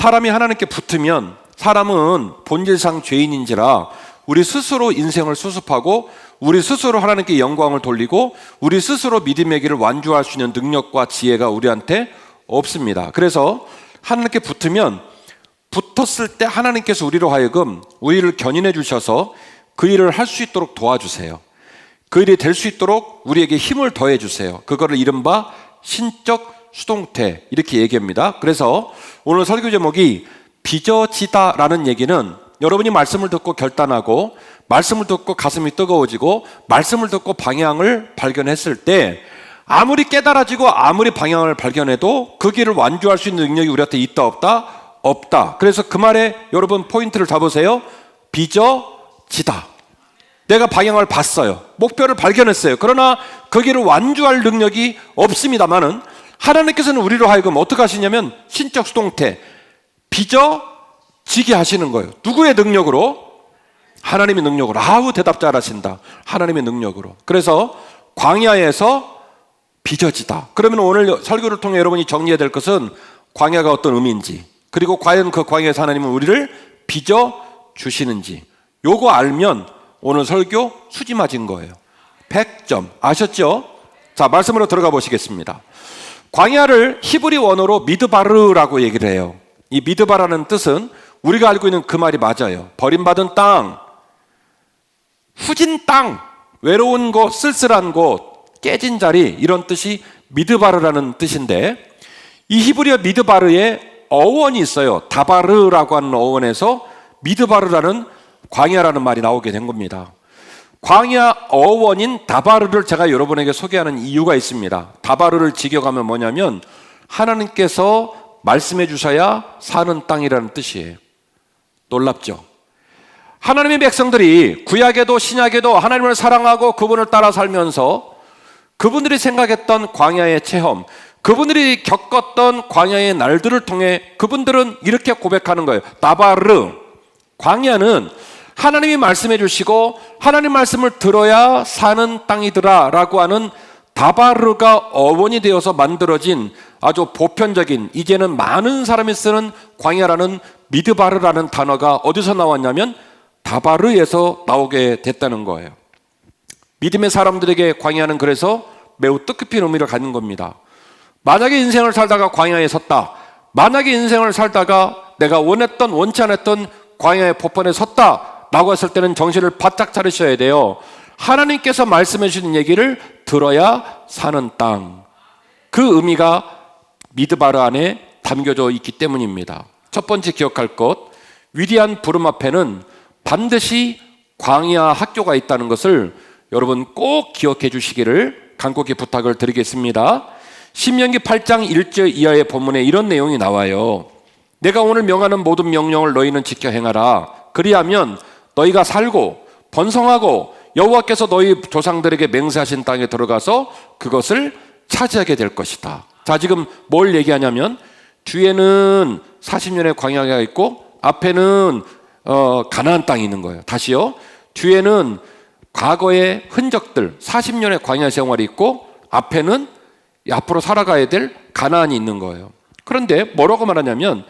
사람이 하나님께 붙으면 사람은 본질상 죄인인지라 우리 스스로 인생을 수습하고 우리 스스로 하나님께 영광을 돌리고 우리 스스로 믿음의 길을 완주할 수 있는 능력과 지혜가 우리한테 없습니다. 그래서 하나님께 붙으면 붙었을 때 하나님께서 우리로 하여금 우리를 견인해 주셔서 그 일을 할 수 있도록 도와주세요. 그 일이 될 수 있도록 우리에게 힘을 더해 주세요. 그거를 이른바 신적 수동태 이렇게 얘기합니다. 그래서 오늘 설교 제목이 빚어지다라는 얘기는 여러분이 말씀을 듣고 결단하고 말씀을 듣고 가슴이 뜨거워지고 말씀을 듣고 방향을 발견했을 때 아무리 깨달아지고 아무리 방향을 발견해도 그 길을 완주할 수 있는 능력이 우리한테 있다 없다? 없다. 그래서 그 말에 여러분 포인트를 잡으세요. 빚어지다. 내가 방향을 봤어요. 목표를 발견했어요. 그러나 그 길을 완주할 능력이 없습니다만은 하나님께서는 우리로 하여금 어떻게 하시냐면 신적 수동태 빚어지게 하시는 거예요. 누구의 능력으로? 하나님의 능력으로. 아우 대답 잘하신다. 하나님의 능력으로. 그래서 광야에서 빚어지다. 그러면 오늘 설교를 통해 여러분이 정리해야 될 것은 광야가 어떤 의미인지 그리고 과연 그 광야에서 하나님은 우리를 빚어주시는지 요거 알면 오늘 설교 수지 맞은 거예요. 100점. 아셨죠? 자, 말씀으로 들어가 보시겠습니다. 광야를 히브리 원어로 미드바르라고 얘기를 해요. 이 미드바라는 뜻은 우리가 알고 있는 그 말이 맞아요. 버림받은 땅, 후진 땅, 외로운 곳, 쓸쓸한 곳, 깨진 자리 이런 뜻이 미드바르라는 뜻인데 이 히브리어 미드바르에 어원이 있어요. 다바르라고 하는 어원에서 미드바르라는 광야라는 말이 나오게 된 겁니다. 광야 어원인 다바르를 제가 여러분에게 소개하는 이유가 있습니다. 다바르를 직역하면 뭐냐면 하나님께서 말씀해 주셔야 사는 땅이라는 뜻이에요. 놀랍죠? 하나님의 백성들이 구약에도 신약에도 하나님을 사랑하고 그분을 따라 살면서 그분들이 생각했던 광야의 체험, 그분들이 겪었던 광야의 날들을 통해 그분들은 이렇게 고백하는 거예요. 다바르, 광야는 하나님이 말씀해 주시고 하나님 말씀을 들어야 사는 땅이더라 라고 하는 다바르가 어원이 되어서 만들어진 아주 보편적인 이제는 많은 사람이 쓰는 광야라는 미드바르라는 단어가 어디서 나왔냐면 다바르에서 나오게 됐다는 거예요. 믿음의 사람들에게 광야는 그래서 매우 뜻깊은 의미를 갖는 겁니다. 만약에 인생을 살다가 광야에 섰다. 만약에 인생을 살다가 내가 원했던 원치 않았던 광야의 포편에 섰다 라고 했을 때는 정신을 바짝 차리셔야 돼요. 하나님께서 말씀해 주시는 얘기를 들어야 사는 땅. 그 의미가 미드바르 안에 담겨져 있기 때문입니다. 첫 번째 기억할 것, 위대한 부름 앞에는 반드시 광야 학교가 있다는 것을 여러분 꼭 기억해 주시기를 간곡히 부탁을 드리겠습니다. 신명기 8장 1절 이하의 본문에 이런 내용이 나와요. 내가 오늘 명하는 모든 명령을 너희는 지켜 행하라. 그리하면 너희가 살고 번성하고 여호와께서 너희 조상들에게 맹세하신 땅에 들어가서 그것을 차지하게 될 것이다. 자, 지금 뭘 얘기하냐면 뒤에는 40년의 광야가 있고 앞에는 가나안 땅이 있는 거예요. 다시요. 뒤에는 과거의 흔적들 40년의 광야 생활이 있고 앞에는 앞으로 살아가야 될 가나안이 있는 거예요. 그런데 뭐라고 말하냐면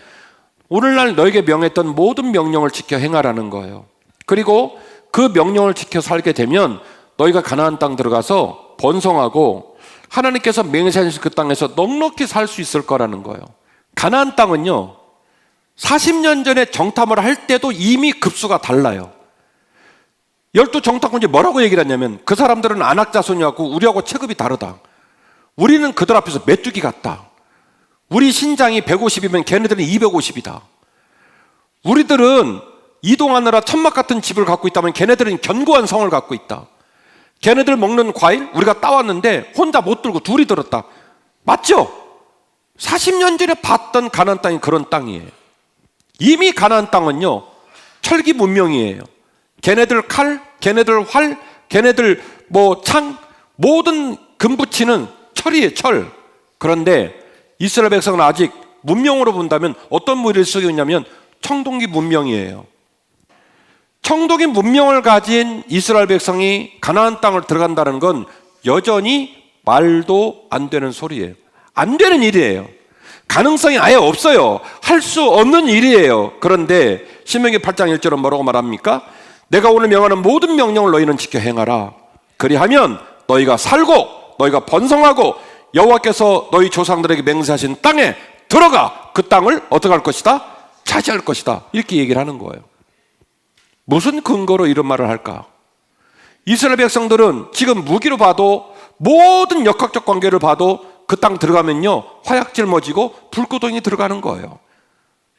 오늘날 너에게 명했던 모든 명령을 지켜 행하라는 거예요. 그리고 그 명령을 지켜 살게 되면 너희가 가나안 땅 들어가서 번성하고 하나님께서 맹세하신 그 땅에서 넉넉히 살 수 있을 거라는 거예요. 가나안 땅은요 40년 전에 정탐을 할 때도 이미 급수가 달라요. 12정탐꾼이 뭐라고 얘기를 했냐면 그 사람들은 안악자손이었고 우리하고 체급이 다르다. 우리는 그들 앞에서 메뚜기 같다. 우리 신장이 150이면 걔네들은 250이다. 우리들은 이동하느라 천막 같은 집을 갖고 있다면 걔네들은 견고한 성을 갖고 있다. 걔네들 먹는 과일 우리가 따왔는데 혼자 못 들고 둘이 들었다. 맞죠? 40년 전에 봤던 가나안 땅이 그런 땅이에요. 이미 가나안 땅은요 철기 문명이에요. 걔네들 칼, 걔네들 활, 걔네들 창 모든 금붙이는 철이에요. 철. 그런데 이스라엘 백성은 아직 문명으로 본다면 어떤 무리를 쓰고 있냐면 청동기 문명이에요. 청동기 문명을 가진 이스라엘 백성이 가나안 땅을 들어간다는 건 여전히 말도 안 되는 소리예요. 안 되는 일이에요. 가능성이 아예 없어요. 할 수 없는 일이에요. 그런데 신명기 8장 1절은 뭐라고 말합니까? 내가 오늘 명하는 모든 명령을 너희는 지켜 행하라. 그리하면 너희가 살고 너희가 번성하고 여호와께서 너희 조상들에게 맹세하신 땅에 들어가 그 땅을 어떻게 할 것이다? 차지할 것이다. 이렇게 얘기를 하는 거예요. 무슨 근거로 이런 말을 할까? 이스라엘 백성들은 지금 무기로 봐도 모든 역학적 관계를 봐도 그 땅 들어가면요 화약 짊어지고 불구덩이 들어가는 거예요.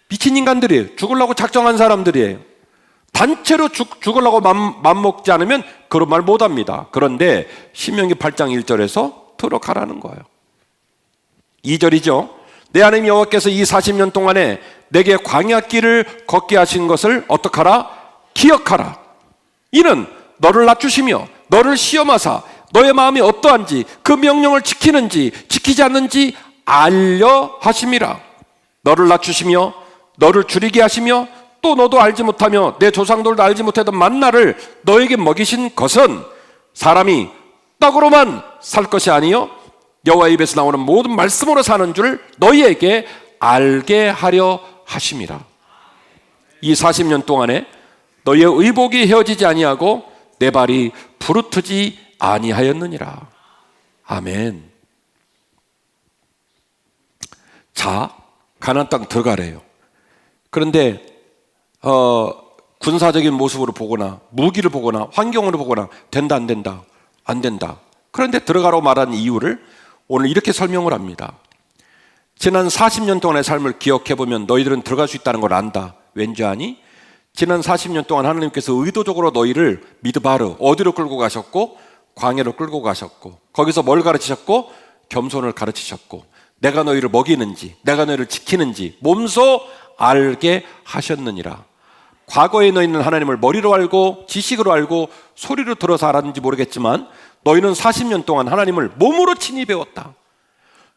미친 인간들이에요. 죽으려고 작정한 사람들이에요. 단체로 죽으려고 맘먹지 않으면 그런 말 못합니다. 그런데 신명기 8장 1절에서 들어가라는 거예요. 2절이죠. 내 하나님 여호와께서 이 40년 동안에 내게 광야길을 걷게 하신 것을 어떡하라? 기억하라. 이는 너를 낮추시며 너를 시험하사 너의 마음이 어떠한지 그 명령을 지키는지 지키지 않는지 알려 하심이라. 너를 낮추시며 너를 줄이게 하시며 또 너도 알지 못하며 내 조상들도 알지 못하던 만나를 너에게 먹이신 것은 사람이 떡으로만 살 것이 아니요 여호와 입에서 나오는 모든 말씀으로 사는 줄 너희에게 알게 하려 하심이라. 이 40년 동안에 너희의 의복이 헤어지지 아니하고 내 발이 부르트지 아니하였느니라. 아멘. 자, 가나안 땅 들어가래요. 그런데 군사적인 모습으로 보거나 무기를 보거나 환경으로 보거나 된다 안 된다 안 된다. 그런데 들어가라고 말한 이유를 오늘 이렇게 설명을 합니다. 지난 40년 동안의 삶을 기억해보면 너희들은 들어갈 수 있다는 걸 안다. 왠지 아니? 지난 40년 동안 하나님께서 의도적으로 너희를 미드바르 어디로 끌고 가셨고 광야로 끌고 가셨고 거기서 뭘 가르치셨고 겸손을 가르치셨고 내가 너희를 먹이는지 내가 너희를 지키는지 몸소 알게 하셨느니라. 과거에 너희는 하나님을 머리로 알고 지식으로 알고 소리로 들어서 알았는지 모르겠지만 너희는 40년 동안 하나님을 몸으로 친히 배웠다.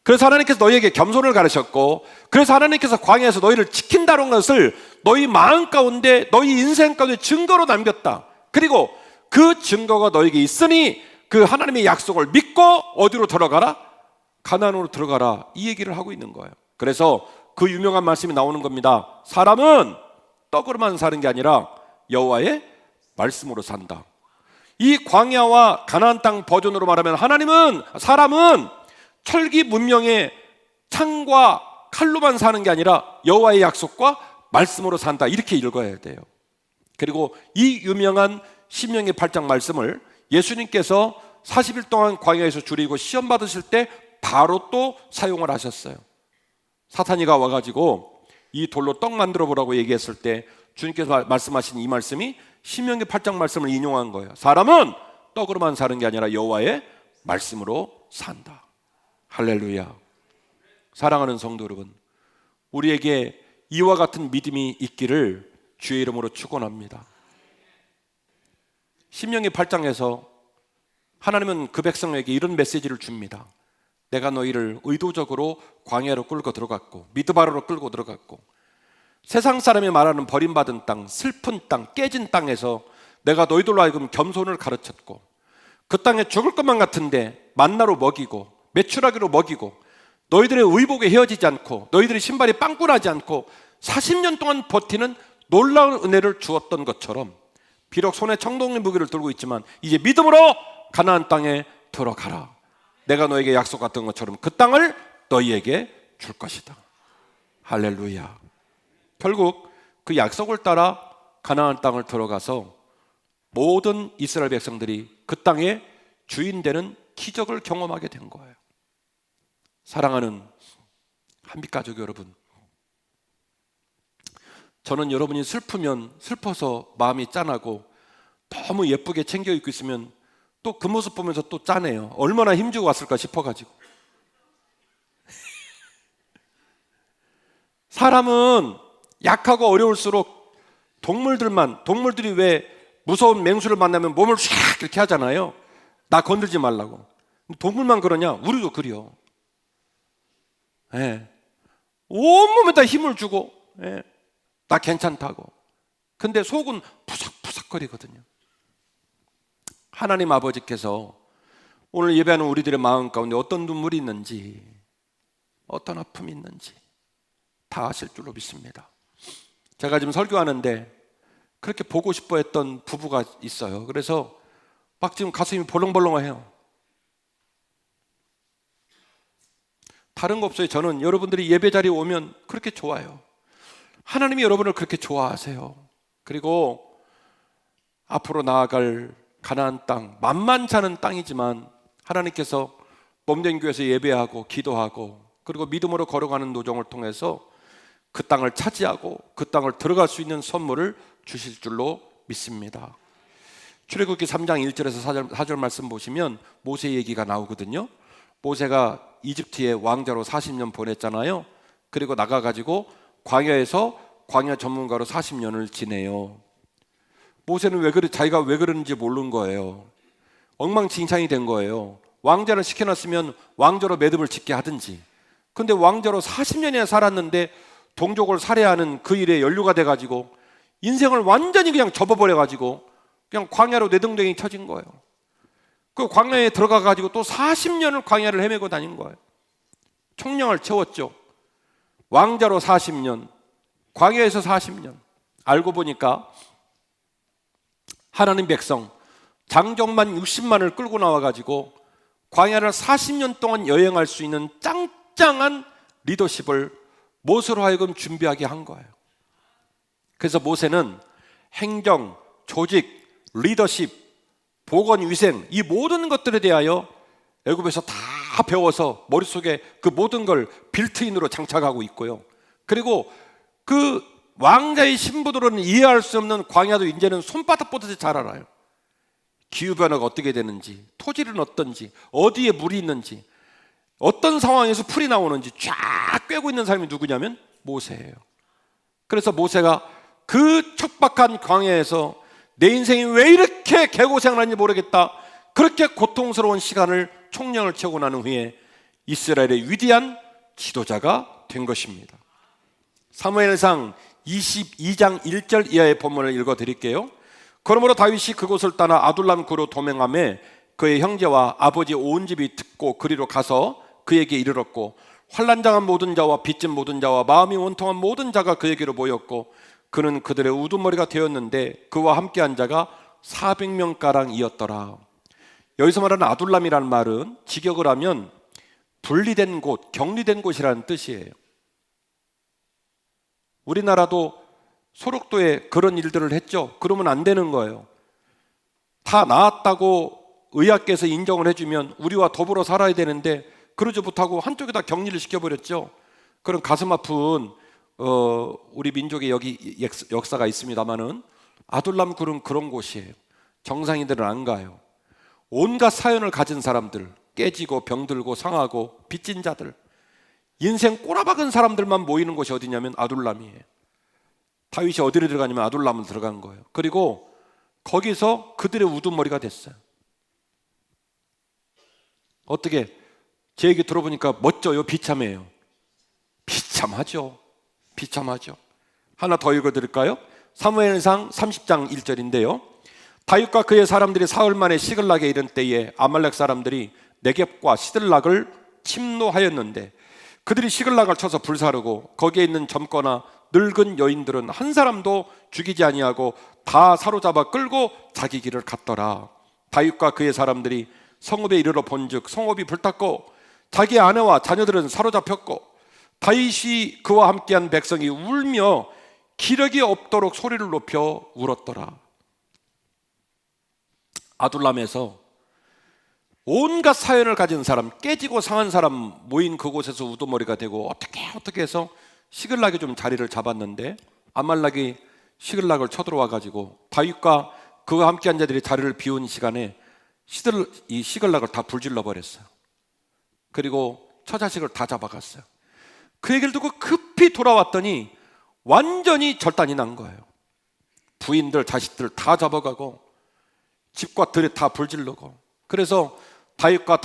그래서 하나님께서 너희에게 겸손을 가르쳤고 그래서 하나님께서 광야에서 너희를 지킨다는 것을 너희 마음 가운데 너희 인생 가운데 증거로 남겼다. 그리고 그 증거가 너에게 있으니 그 하나님의 약속을 믿고 어디로 들어가라? 가나안으로 들어가라. 이 얘기를 하고 있는 거예요. 그래서 그 유명한 말씀이 나오는 겁니다. 사람은 떡으로만 사는 게 아니라 여호와의 말씀으로 산다. 이 광야와 가나안 땅 버전으로 말하면 사람은 철기 문명의 창과 칼로만 사는 게 아니라 여호와의 약속과 말씀으로 산다. 이렇게 읽어야 돼요. 그리고 이 유명한 신명기 8장 말씀을 예수님께서 40일 동안 광야에서 줄이고 시험 받으실 때 바로 또 사용을 하셨어요. 사탄이가 와가지고 이 돌로 떡 만들어 보라고 얘기했을 때 주님께서 말씀하신 이 말씀이 신명기 8장 말씀을 인용한 거예요. 사람은 떡으로만 사는 게 아니라 여호와의 말씀으로 산다. 할렐루야. 사랑하는 성도 여러분, 우리에게 이와 같은 믿음이 있기를 주의 이름으로 축원합니다. 신명기 8장에서 하나님은 그 백성에게 이런 메시지를 줍니다. 내가 너희를 의도적으로 광야로 끌고 들어갔고 미드바르로 끌고 들어갔고 세상 사람이 말하는 버림받은 땅, 슬픈 땅, 깨진 땅에서 내가 너희들로 하여금 겸손을 가르쳤고 그 땅에 죽을 것만 같은데 만나로 먹이고 메추라기로 먹이고 너희들의 의복에 헤어지지 않고 너희들의 신발이 빵꾸나지 않고 40년 동안 버티는 놀라운 은혜를 주었던 것처럼 비록 손에 청동의 무기를 들고 있지만 이제 믿음으로 가나안 땅에 들어가라. 내가 너에게 약속했던 것처럼 그 땅을 너희에게 줄 것이다. 할렐루야. 결국 그 약속을 따라 가나안 땅을 들어가서 모든 이스라엘 백성들이 그 땅의 주인 되는 기적을 경험하게 된 거예요. 사랑하는 한빛가족 여러분, 저는 여러분이 슬프면 슬퍼서 마음이 짠하고 너무 예쁘게 챙겨 입고 있으면 또 그 모습 보면서 또 짠해요. 얼마나 힘주고 왔을까 싶어가지고. 사람은 약하고 어려울수록 동물들이 왜 무서운 맹수를 만나면 몸을 샥 이렇게 하잖아요. 나 건들지 말라고. 동물만 그러냐? 우리도 그래요. 예. 온몸에다 힘을 주고, 예. 나 괜찮다고. 근데 속은 푸석푸석거리거든요. 하나님 아버지께서 오늘 예배하는 우리들의 마음 가운데 어떤 눈물이 있는지 어떤 아픔이 있는지 다 아실 줄로 믿습니다. 제가 지금 설교하는데 그렇게 보고 싶어 했던 부부가 있어요. 그래서 막 지금 가슴이 벌렁벌렁해요. 다른 거 없어요. 저는 여러분들이 예배 자리에 오면 그렇게 좋아요. 하나님이 여러분을 그렇게 좋아하세요. 그리고 앞으로 나아갈 가나안 땅, 만만치 않은 땅이지만 하나님께서 몸된 교회에서 예배하고 기도하고 그리고 믿음으로 걸어가는 노정을 통해서 그 땅을 차지하고 그 땅을 들어갈 수 있는 선물을 주실 줄로 믿습니다. 출애굽기 3장 1절에서 4절 말씀 보시면 모세 얘기가 나오거든요. 모세가 이집트에 왕자로 40년 보냈잖아요. 그리고 나가가지고 광야에서 광야 전문가로 40년을 지내요. 모세는 자기가 왜 그러는지 모르는 거예요. 엉망진창이 된 거예요. 왕자를 시켜놨으면 왕자로 매듭을 짓게 하든지. 근데 왕자로 40년이나 살았는데 동족을 살해하는 그 일에 연루가 돼가지고 인생을 완전히 그냥 접어버려가지고 그냥 광야로 내동댕이 쳐진 거예요. 그 광야에 들어가가지고 또 40년을 광야를 헤매고 다닌 거예요. 총량을 채웠죠. 왕자로 40년, 광야에서 40년. 알고 보니까 하나님 백성 장정만 60만을 끌고 나와가지고 광야를 40년 동안 여행할 수 있는 짱짱한 리더십을 모세로 하여금 준비하게 한 거예요. 그래서 모세는 행정, 조직, 리더십, 보건위생 이 모든 것들에 대하여 애굽에서 다 배워서 머릿속에 그 모든 걸 빌트인으로 장착하고 있고요. 그리고 그 왕자의 신부들은 이해할 수 없는 광야도 이제는 손바닥 보듯이 잘 알아요. 기후변화가 어떻게 되는지, 토질은 어떤지, 어디에 물이 있는지, 어떤 상황에서 풀이 나오는지 쫙 꿰고 있는 사람이 누구냐면 모세예요. 그래서 모세가 그 척박한 광야에서 내 인생이 왜 이렇게 개고생을 하는지 모르겠다, 그렇게 고통스러운 시간을 총량을 채우고 나는 후에 이스라엘의 위대한 지도자가 된 것입니다. 사무엘상 22장 1절 이하의 본문을 읽어드릴게요. 그러므로 다윗이 그곳을 떠나 아둘람 구로 도망하매 그의 형제와 아버지 온 집이 듣고 그리로 가서 그에게 이르렀고 환난당한 모든 자와 빚진 모든 자와 마음이 원통한 모든 자가 그에게로 모였고 그는 그들의 우두머리가 되었는데 그와 함께한 자가 400명가량이었더라. 여기서 말하는 아둘람이라는 말은 직역을 하면 분리된 곳, 격리된 곳이라는 뜻이에요. 우리나라도 소록도에 그런 일들을 했죠. 그러면 안 되는 거예요. 다 나았다고 의학계에서 인정을 해주면 우리와 더불어 살아야 되는데 그러지 못하고 한쪽에다 격리를 시켜버렸죠. 그런 가슴 아픈 우리 민족의 여기 역사가 있습니다만은 아둘람 굴은 그런 곳이에요. 정상인들은 안 가요. 온갖 사연을 가진 사람들, 깨지고 병들고 상하고 빚진 자들, 인생 꼬라박은 사람들만 모이는 곳이 어디냐면 아둘람이에요. 다윗이 어디로 들어가냐면 아둘람으로 들어간 거예요. 그리고 거기서 그들의 우두머리가 됐어요. 어떻게 제 얘기 들어보니까 멋져요? 비참해요? 비참하죠. 비참하죠. 하나 더 읽어드릴까요? 사무엘상 30장 1절인데요. 다윗과 그의 사람들이 사흘 만에 시글락에 이른 때에 아말렉 사람들이 네겝과 시들락을 침노하였는데 그들이 시글락을 쳐서 불사르고 거기에 있는 젊거나 늙은 여인들은 한 사람도 죽이지 아니하고 다 사로잡아 끌고 자기 길을 갔더라. 다윗과 그의 사람들이 성읍에 이르러 본즉 성읍이 불탔고 자기 아내와 자녀들은 사로잡혔고 다윗이 그와 함께한 백성이 울며 기력이 없도록 소리를 높여 울었더라. 아둘람에서 온갖 사연을 가진 사람, 깨지고 상한 사람 모인 그곳에서 우두머리가 되고 어떻게 해서 시글락이 좀 자리를 잡았는데 아말렉이 시글락을 쳐들어와 가지고 다윗과 그와 함께한 자들이 자리를 비운 시간에 이 시글락을 다 불질러 버렸어요. 그리고 처자식을 다 잡아갔어요. 그 얘기를 듣고 급히 돌아왔더니 완전히 절단이 난 거예요. 부인들, 자식들 다 잡아가고 집과 들에 다 불질르고. 그래서 다윗과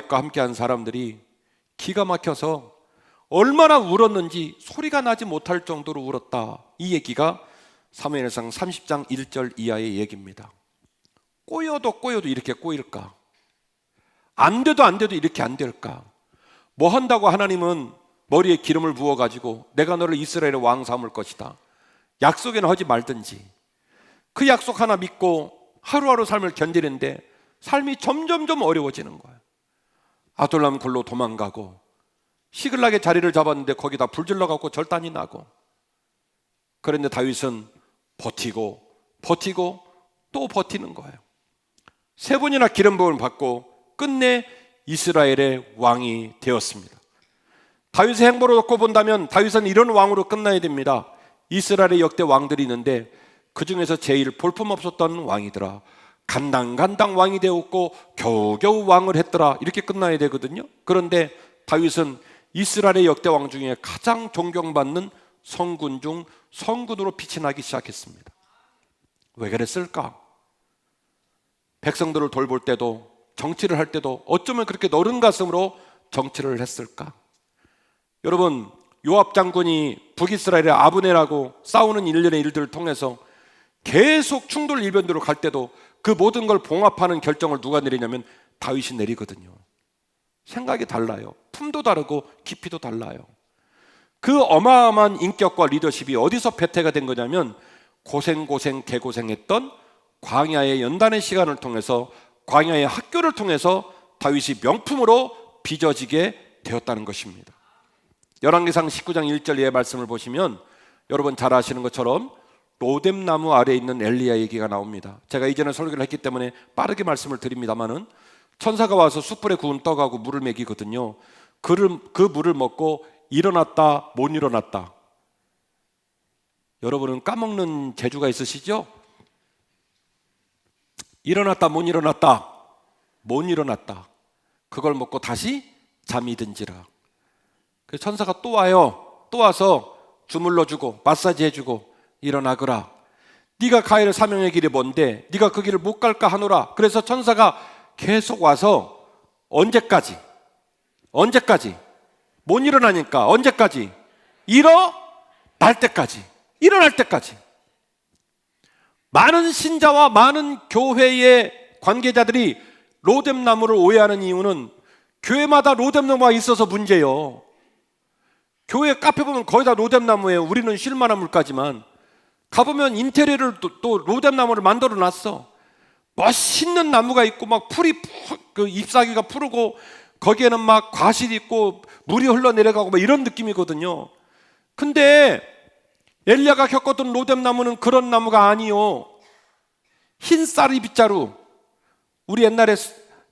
함께한 사람들이 기가 막혀서 얼마나 울었는지 소리가 나지 못할 정도로 울었다. 이 얘기가 사무엘상 30장 1절 이하의 얘기입니다. 꼬여도 이렇게 꼬일까? 안 돼도 이렇게 안 될까? 뭐 한다고 하나님은 머리에 기름을 부어가지고 내가 너를 이스라엘의 왕 삼을 것이다. 약속에는 하지 말든지. 그 약속 하나 믿고 하루하루 삶을 견디는데 삶이 점점점 어려워지는 거예요. 아둘람 굴로 도망가고 시글락의 자리를 잡았는데 거기다 불 질러갖고 절단이 나고, 그런데 다윗은 버티고 또 버티는 거예요. 3번이나 기름 부음을 받고 끝내 이스라엘의 왕이 되었습니다. 다윗의 행보를 놓고 본다면 다윗은 이런 왕으로 끝나야 됩니다. 이스라엘의 역대 왕들이 있는데 그 중에서 제일 볼품없었던 왕이더라. 간당간당 왕이 되었고 겨우겨우 왕을 했더라. 이렇게 끝나야 되거든요. 그런데 다윗은 이스라엘의 역대 왕 중에 가장 존경받는 성군 중 성군으로 빛이 나기 시작했습니다. 왜 그랬을까? 백성들을 돌볼 때도 정치를 할 때도 어쩌면 그렇게 너른 가슴으로 정치를 했을까? 여러분, 요압 장군이 북이스라엘의 아브넬하고 싸우는 일련의 일들을 통해서 계속 충돌 일변도로 갈 때도 그 모든 걸 봉합하는 결정을 누가 내리냐면 다윗이 내리거든요. 생각이 달라요. 품도 다르고 깊이도 달라요. 그 어마어마한 인격과 리더십이 어디서 배태가 된 거냐면 개고생했던 광야의 연단의 시간을 통해서, 광야의 학교를 통해서 다윗이 명품으로 빚어지게 되었다는 것입니다. 열왕기상 19장 1절 의 말씀을 보시면 여러분 잘 아시는 것처럼 로뎀나무 아래에 있는 엘리야 얘기가 나옵니다. 제가 이전에 설교를 했기 때문에 빠르게 말씀을 드립니다마는 천사가 와서 숯불에 구운 떡하고 물을 먹이거든요. 그 물을 먹고 일어났다 못 일어났다. 여러분은 까먹는 재주가 있으시죠? 일어났다 못 일어났다. 못 일어났다. 그걸 먹고 다시 잠이 든지라. 그 천사가 또 와요. 또 와서 주물러주고 마사지 해주고 일어나거라. 네가 가야 할 사명의 길이 뭔데 네가 그 길을 못 갈까 하노라. 그래서 천사가 계속 와서 언제까지 못 일어나니까 언제까지? 일어날 때까지. 많은 신자와 많은 교회의 관계자들이 로뎀나무를 오해하는 이유는 교회마다 로뎀나무가 있어서 문제예요. 교회 카페 보면 거의 다 로뎀나무예요. 우리는 쉴만한 물가지만 가보면 인테리어를 또 로뎀나무를 만들어 놨어. 멋있는 나무가 있고 막 풀이 그 잎사귀가 푸르고 거기에는 막 과실이 있고 물이 흘러내려가고 막 이런 느낌이거든요. 근데 엘리야가 겪었던 로뎀나무는 그런 나무가 아니요. 흰 쌀이 빗자루. 우리 옛날에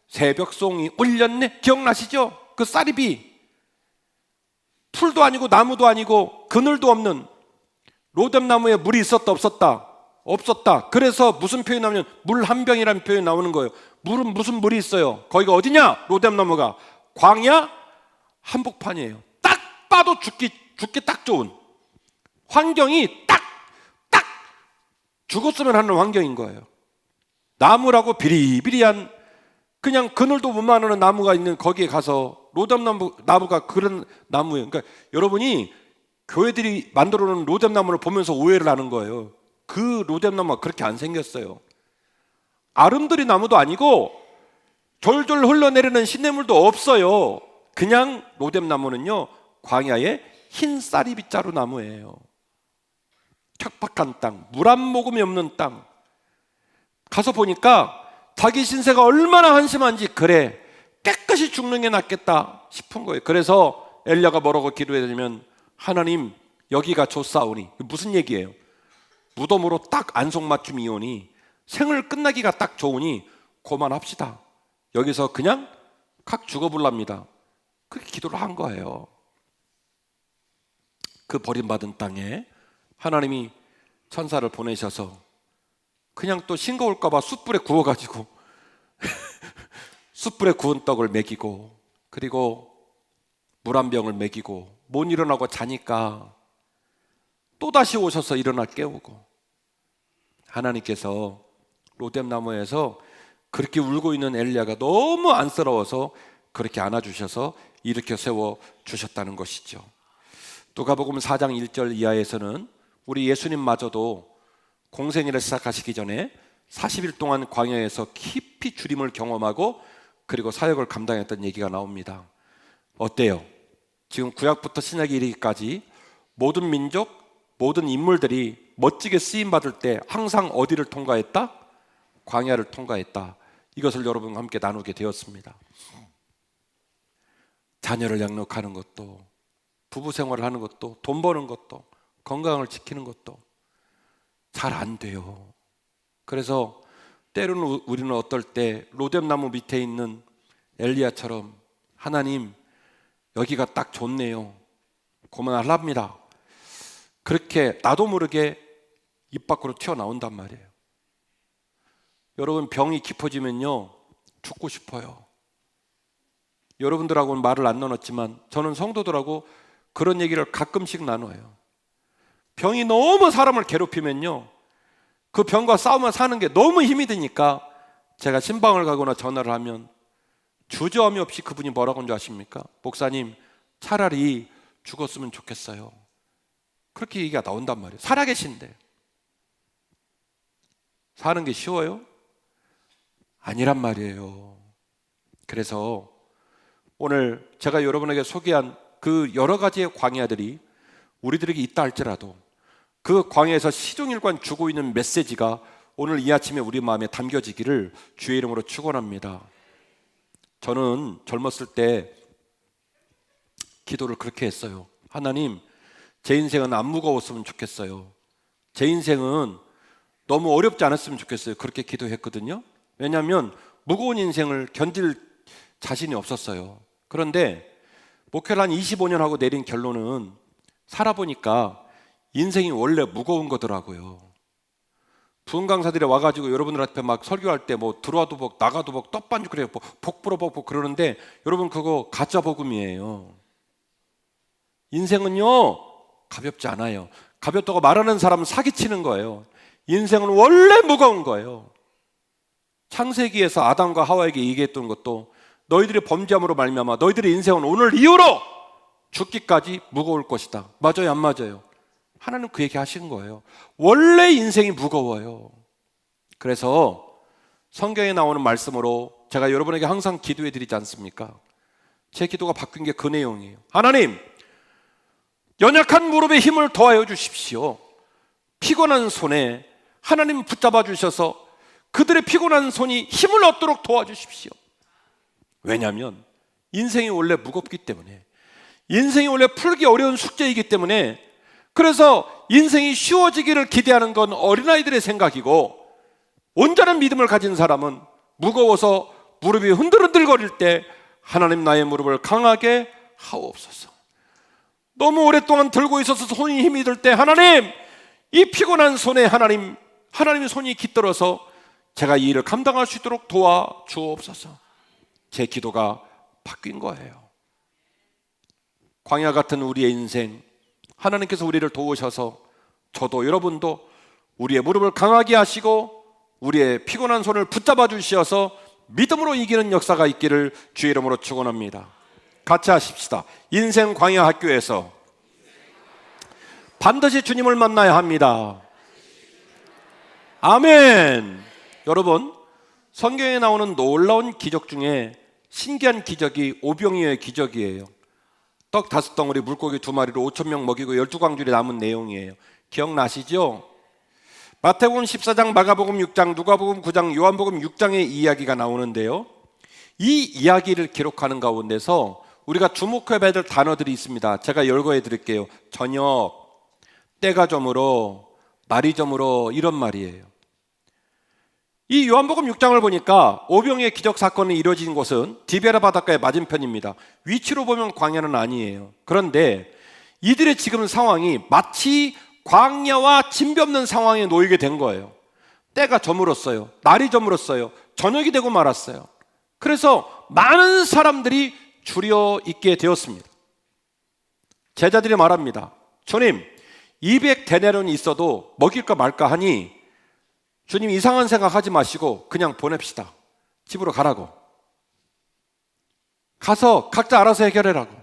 새벽송이 울렸네 기억나시죠? 그 쌀이비. 풀도 아니고 나무도 아니고 그늘도 없는 로뎀나무에 물이 있었다 없었다? 없었다. 그래서 무슨 표현이 나오면 물 한 병이라는 표현이 나오는 거예요. 물은 무슨 물이 있어요? 거기가 어디냐? 로뎀나무가 광야 한복판이에요. 딱 봐도 죽기 딱 좋은 환경이 딱 죽었으면 하는 환경인 거예요. 나무라고 비리비리한 그냥 그늘도 못 마누는 나무가 있는 거기에 가서 로뎀나무가 그런 나무예요. 그러니까 여러분이 교회들이 만들어 놓은 로뎀나무를 보면서 오해를 하는 거예요. 그 로뎀나무가 그렇게 안 생겼어요. 아름드리 나무도 아니고 졸졸 흘러내리는 시냇물도 없어요. 그냥 로뎀나무는요 광야의 흰 쌀이 빗자루 나무예요. 척박한 땅, 물 한 모금이 없는 땅. 가서 보니까 자기 신세가 얼마나 한심한지, 그래 깨끗이 죽는 게 낫겠다 싶은 거예요. 그래서 엘리야가 뭐라고 기도해야 되냐면 하나님 여기가 좋사오니. 무슨 얘기예요? 무덤으로 딱 안성맞춤이 오니 생을 끝나기가 딱 좋으니 그만합시다. 여기서 그냥 각죽어볼랍니다. 그렇게 기도를 한 거예요. 그 버림받은 땅에 하나님이 천사를 보내셔서 그냥 또 싱거울까 봐 숯불에 구워가지고 숯불에 구운 떡을 먹이고, 그리고 물 한 병을 먹이고, 못 일어나고 자니까 또다시 오셔서 일어나 깨우고, 하나님께서 로뎀나무에서 그렇게 울고 있는 엘리야가 너무 안쓰러워서 그렇게 안아주셔서 일으켜 세워주셨다는 것이죠. 누가복음 4장 1절 이하에서는 우리 예수님마저도 공생애를 시작하시기 전에 40일 동안 광야에서 깊이 주림을 경험하고 그리고 사역을 감당했던 얘기가 나옵니다. 어때요? 지금 구약부터 신약에 이르기까지 모든 민족, 모든 인물들이 멋지게 쓰임받을 때 항상 어디를 통과했다? 광야를 통과했다. 이것을 여러분과 함께 나누게 되었습니다. 자녀를 양육하는 것도, 부부 생활을 하는 것도, 돈 버는 것도, 건강을 지키는 것도 잘 안 돼요. 그래서 때로는 우리는 어떨 때 로뎀나무 밑에 있는 엘리야처럼 하나님 여기가 딱 좋네요. 고만하랍니다. 그렇게 나도 모르게 입 밖으로 튀어나온단 말이에요. 여러분 병이 깊어지면요 죽고 싶어요. 여러분들하고는 말을 안 나눴지만 저는 성도들하고 그런 얘기를 가끔씩 나눠요. 병이 너무 사람을 괴롭히면요 그 병과 싸우며 사는 게 너무 힘이 드니까 제가 신방을 가거나 전화를 하면 주저함이 없이 그분이 뭐라고 하는 줄 아십니까? 목사님 차라리 죽었으면 좋겠어요. 그렇게 얘기가 나온단 말이에요. 살아계신데 사는 게 쉬워요? 아니란 말이에요. 그래서 오늘 제가 여러분에게 소개한 그 여러 가지의 광야들이 우리들에게 있다 할지라도 그 광야에서 시종일관 주고 있는 메시지가 오늘 이 아침에 우리 마음에 담겨지기를 주의 이름으로 축원합니다. 저는 젊었을 때 기도를 그렇게 했어요. 하나님, 제 인생은 안 무거웠으면 좋겠어요. 제 인생은 너무 어렵지 않았으면 좋겠어요. 그렇게 기도했거든요. 왜냐하면 무거운 인생을 견딜 자신이 없었어요. 그런데 목회를 한 25년 하고 내린 결론은 살아보니까 인생이 원래 무거운 거더라고요. 부흥 강사들이 와가지고 여러분들 앞에 막 설교할 때 뭐 들어와도 복 나가도 복 떡반죽 그래요. 복 불어 복 그러는데 여러분 그거 가짜 복음이에요. 인생은요 가볍지 않아요. 가볍다고 말하는 사람은 사기치는 거예요. 인생은 원래 무거운 거예요. 창세기에서 아담과 하와에게 얘기했던 것도 너희들이 범죄함으로 말미암아 너희들의 인생은 오늘 이후로 죽기까지 무거울 것이다. 맞아요, 안 맞아요? 하나님 그 얘기 하신 거예요. 원래 인생이 무거워요. 그래서 성경에 나오는 말씀으로 제가 여러분에게 항상 기도해 드리지 않습니까? 제 기도가 바뀐 게 그 내용이에요. 하나님, 연약한 무릎에 힘을 더하여 주십시오. 피곤한 손에 하나님 붙잡아 주셔서 그들의 피곤한 손이 힘을 얻도록 도와주십시오. 왜냐하면 인생이 원래 무겁기 때문에, 인생이 원래 풀기 어려운 숙제이기 때문에, 그래서 인생이 쉬워지기를 기대하는 건 어린아이들의 생각이고, 온전한 믿음을 가진 사람은 무거워서 무릎이 흔들흔들거릴 때 하나님 나의 무릎을 강하게 하옵소서. 너무 오랫동안 들고 있어서 손이 힘이 들 때 하나님, 이 피곤한 손에 하나님의 손이 깃들어서 제가 이 일을 감당할 수 있도록 도와주옵소서. 제 기도가 바뀐 거예요. 광야 같은 우리의 인생, 하나님께서 우리를 도우셔서 저도 여러분도 우리의 무릎을 강하게 하시고 우리의 피곤한 손을 붙잡아 주셔서 믿음으로 이기는 역사가 있기를 주의 이름으로 축원합니다. 같이 하십시다. 인생 광야 학교에서 반드시 주님을 만나야 합니다. 아멘. 여러분, 성경에 나오는 놀라운 기적 중에 신기한 기적이 오병이어의 기적이에요. 떡 5덩어리 물고기 2마리로 5,000명 먹이고 12광줄이 남은 내용이에요. 기억나시죠? 마태복음 14장, 마가복음 6장, 누가복음 9장, 요한복음 6장의 이야기가 나오는데요, 이 이야기를 기록하는 가운데서 우리가 주목해야 될 단어들이 있습니다. 제가 열거해 드릴게요. 저녁, 때가 저물어, 날이 저물어, 이런 말이에요. 이 요한복음 6장을 보니까 오병이의 기적 사건이 이루어진 곳은 디베라 바닷가의 맞은편입니다. 위치로 보면 광야는 아니에요. 그런데 이들의 지금 상황이 마치 광야와 진배 없는 상황에 놓이게 된 거예요. 때가 저물었어요. 날이 저물었어요. 저녁이 되고 말았어요. 그래서 많은 사람들이 줄여 있게 되었습니다. 제자들이 말합니다. 주님, 200데나리온이 있어도 먹일까 말까 하니 주님 이상한 생각하지 마시고 그냥 보냅시다. 집으로 가라고. 가서 각자 알아서 해결해라고.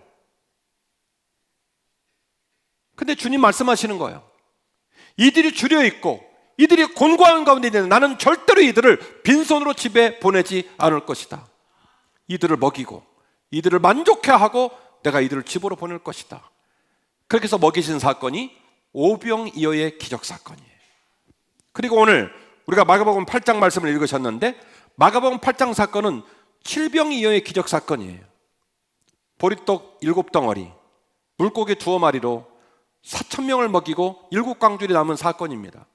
근데 주님 말씀하시는 거예요. 이들이 줄여 있고 이들이 곤고한 가운데 있는 나는 절대로 이들을 빈손으로 집에 보내지 않을 것이다. 이들을 먹이고 이들을 만족해하고 내가 이들을 집으로 보낼 것이다. 그렇게 해서 먹이신 사건이 오병이어의 기적 사건이에요. 그리고 오늘 우리가 마가복음 8장 말씀을 읽으셨는데 마가복음 8장 사건은 칠병이어의 기적 사건이에요. 보리떡 7덩어리, 물고기 2마리로 4,000명을 먹이고 7광줄이 남은 사건입니다.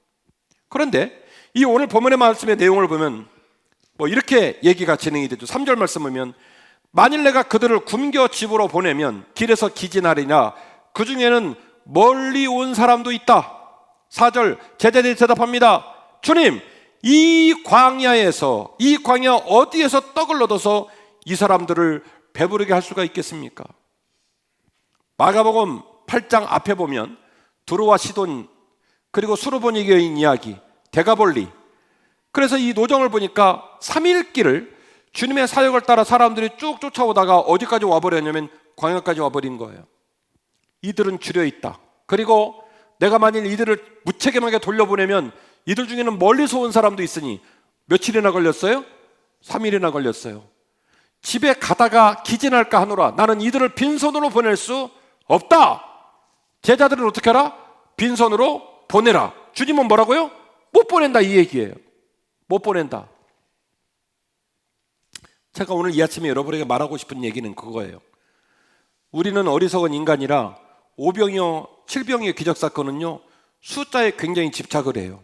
그런데 이 오늘 본문의 말씀의 내용을 보면 이렇게 얘기가 진행이 되죠. 3절 말씀 보면 만일 내가 그들을 굶겨 집으로 보내면 길에서 기진하리냐 그 중에는 멀리 온 사람도 있다. 4절 제자들이 대답합니다. 주님, 이 광야 어디에서 떡을 얻어서 이 사람들을 배부르게 할 수가 있겠습니까? 마가복음 8장 앞에 보면 두로와 시돈 그리고 수르보니교인 이야기, 데가볼리. 그래서 이 노정을 보니까 3일 길을 주님의 사역을 따라 사람들이 쭉 쫓아오다가 어디까지 와버렸냐면 광야까지 와버린 거예요. 이들은 줄여 있다. 그리고 내가 만일 이들을 무책임하게 돌려보내면 이들 중에는 멀리서 온 사람도 있으니 며칠이나 걸렸어요? 3일이나 걸렸어요. 집에 가다가 기진할까 하노라. 나는 이들을 빈손으로 보낼 수 없다. 제자들은 어떻게 하라? 빈손으로 보내라. 주님은 뭐라고요? 못 보낸다 이 얘기예요. 못 보낸다. 제가 오늘 이 아침에 여러분에게 말하고 싶은 얘기는 그거예요. 우리는 어리석은 인간이라 오병이어, 칠병이어 기적사건은요 숫자에 굉장히 집착을 해요.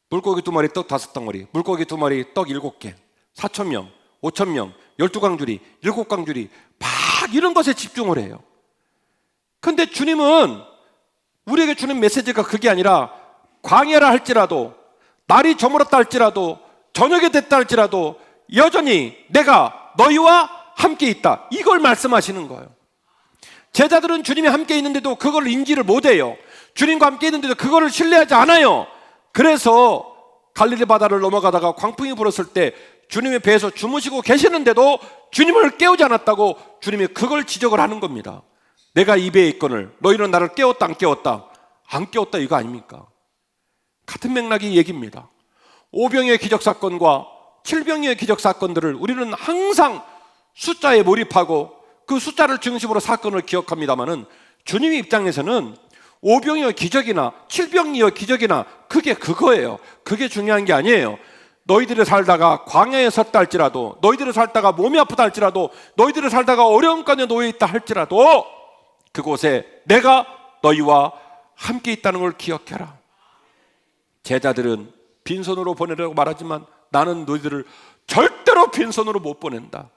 물고기 2마리 떡 5덩어리, 물고기 2마리 떡 7개, 4,000명, 5,000명, 12광주리, 7광주리 막 이런 것에 집중을 해요. 근데 주님은 우리에게 주는 메시지가 그게 아니라 광야라 할지라도 날이 저물었다 할지라도 저녁이 됐다 할지라도 여전히 내가 너희와 함께 있다. 이걸 말씀하시는 거예요. 제자들은 주님이 함께 있는데도 그걸 인지를 못해요. 주님과 함께 있는데도 그거를 신뢰하지 않아요. 그래서 갈릴리 바다를 넘어가다가 광풍이 불었을 때 주님의 배에서 주무시고 계시는데도 주님을 깨우지 않았다고 주님이 그걸 지적을 하는 겁니다. 내가 이 배에 있거늘 너희는 나를 깨웠다 안 깨웠다? 안 깨웠다 이거 아닙니까? 같은 맥락의 얘기입니다. 오병이어의 기적사건과 칠병이어의 기적사건들을 우리는 항상 숫자에 몰입하고 그 숫자를 중심으로 사건을 기억합니다마는 주님의 입장에서는 오병이어 기적이나 칠병이어 기적이나 그게 그거예요. 그게 중요한 게 아니에요. 너희들이 살다가 광야에 섰다 할지라도 너희들이 살다가 몸이 아프다 할지라도 너희들이 살다가 어려운 간에 놓여 있다 할지라도 그곳에 내가 너희와 함께 있다는 걸 기억해라. 제자들은 빈손으로 보내려고 말하지만 나는 너희들을 절대로 빈손으로 못 보낸다.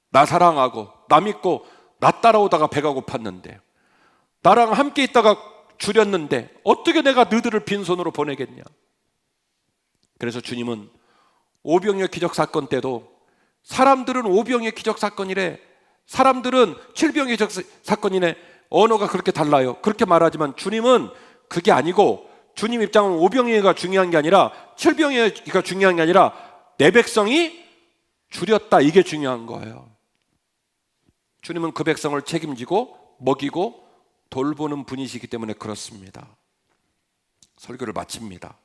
나 사랑하고 나 믿고 나 따라오다가 배가 고팠는데 나랑 함께 있다가 줄였는데 어떻게 내가 너희들을 빈손으로 보내겠냐. 그래서 주님은 오병이어 기적사건 때도 사람들은 오병이어 기적사건이래, 사람들은 칠병이어 기적사건이네, 언어가 그렇게 달라요. 그렇게 말하지만 주님은 그게 아니고 주님 입장은 오병이어가 중요한 게 아니라 칠병이어가 중요한 게 아니라 내 백성이 줄였다 이게 중요한 거예요. 주님은 그 백성을 책임지고 먹이고 돌보는 분이시기 때문에 그렇습니다. 설교를 마칩니다.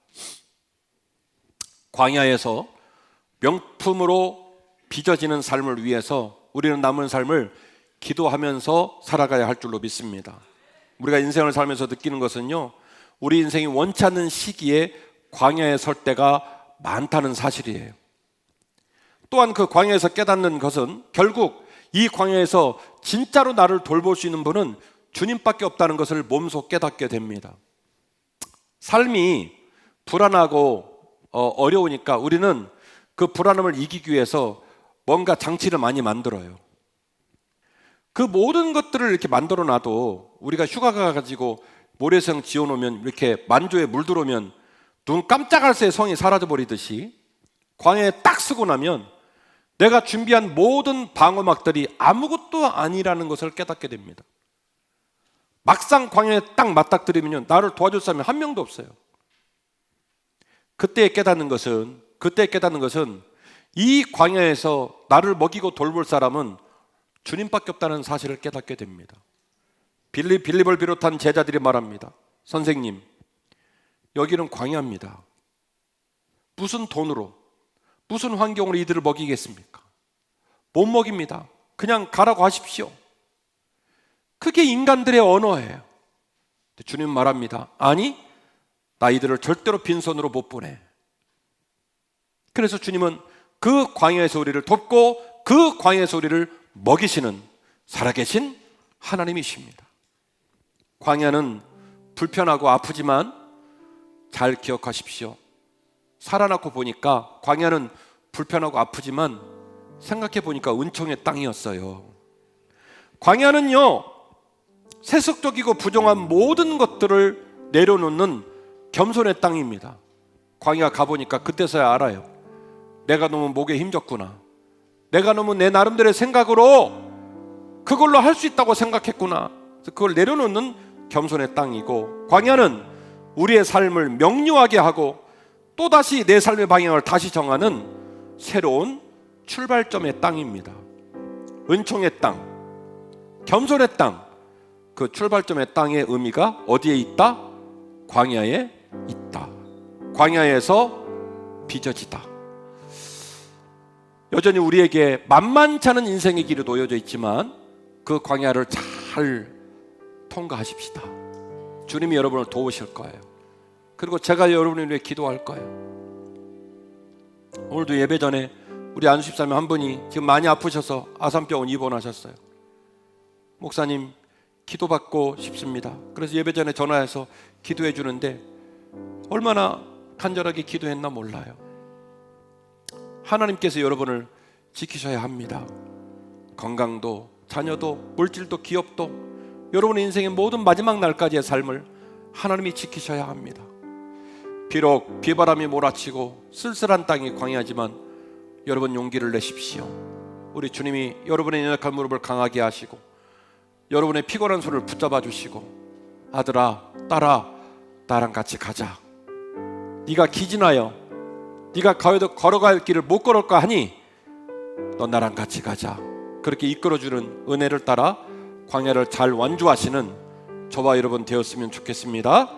광야에서 명품으로 빚어지는 삶을 위해서 우리는 남은 삶을 기도하면서 살아가야 할 줄로 믿습니다. 우리가 인생을 살면서 느끼는 것은요, 우리 인생이 원치 않는 시기에 광야에 설 때가 많다는 사실이에요. 또한 그 광야에서 깨닫는 것은 결국 이 광야에서 진짜로 나를 돌볼 수 있는 분은 주님밖에 없다는 것을 몸소 깨닫게 됩니다. 삶이 불안하고 어려우니까 우리는 그 불안함을 이기기 위해서 뭔가 장치를 많이 만들어요. 그 모든 것들을 이렇게 만들어 놔도 우리가 휴가 가가지고 모래성 지어놓으면 이렇게 만조에 물 들어오면 눈 깜짝할 새에 성이 사라져 버리듯이 광야에 딱 쓰고 나면 내가 준비한 모든 방어막들이 아무것도 아니라는 것을 깨닫게 됩니다. 막상 광야에 딱 맞닥뜨리면 나를 도와줄 사람이 한 명도 없어요. 그때 깨닫는 것은 이 광야에서 나를 먹이고 돌볼 사람은 주님밖에 없다는 사실을 깨닫게 됩니다. 빌립을 비롯한 제자들이 말합니다. 선생님, 여기는 광야입니다. 무슨 돈으로, 무슨 환경으로 이들을 먹이겠습니까? 못 먹입니다. 그냥 가라고 하십시오. 그게 인간들의 언어예요. 주님 말합니다. 아니, 나 이들을 절대로 빈손으로 못 보내. 그래서 주님은 그 광야에서 우리를 돕고 그 광야에서 우리를 먹이시는 살아계신 하나님이십니다. 광야는 불편하고 아프지만 잘 기억하십시오. 살아남고 보니까 광야는 불편하고 아프지만 생각해 보니까 은총의 땅이었어요. 광야는요, 세속적이고 부정한 모든 것들을 내려놓는 겸손의 땅입니다. 광야 가보니까 그때서야 알아요. 내가 너무 목에 힘줬구나. 내가 너무 내 나름대로의 생각으로 그걸로 할 수 있다고 생각했구나. 그래서 그걸 내려놓는 겸손의 땅이고, 광야는 우리의 삶을 명료하게 하고 또다시 내 삶의 방향을 다시 정하는 새로운 출발점의 땅입니다. 은총의 땅, 겸손의 땅, 그 출발점의 땅의 의미가 어디에 있다? 광야에 있다. 광야에서 빚어지다. 여전히 우리에게 만만치 않은 인생의 길이 놓여져 있지만 그 광야를 잘 통과하십시다. 주님이 여러분을 도우실 거예요. 그리고 제가 여러분을 위해 기도할 거예요. 오늘도 예배 전에 우리 안수집사님 한 분이 지금 많이 아프셔서 아산병원 입원하셨어요. 목사님 기도받고 싶습니다. 그래서 예배 전에 전화해서 기도해 주는데 얼마나 간절하게 기도했나 몰라요. 하나님께서 여러분을 지키셔야 합니다. 건강도, 자녀도, 물질도, 기업도, 여러분의 인생의 모든 마지막 날까지의 삶을 하나님이 지키셔야 합니다. 비록 비바람이 몰아치고 쓸쓸한 땅이 광야지만 여러분 용기를 내십시오. 우리 주님이 여러분의 연약한 무릎을 강하게 하시고 여러분의 피곤한 손을 붙잡아 주시고, 아들아, 딸아, 나랑 같이 가자. 네가 기진하여 네가 걸어갈 길을 못 걸을까 하니 너 나랑 같이 가자. 그렇게 이끌어주는 은혜를 따라 광야를 잘 완주하시는 저와 여러분 되었으면 좋겠습니다.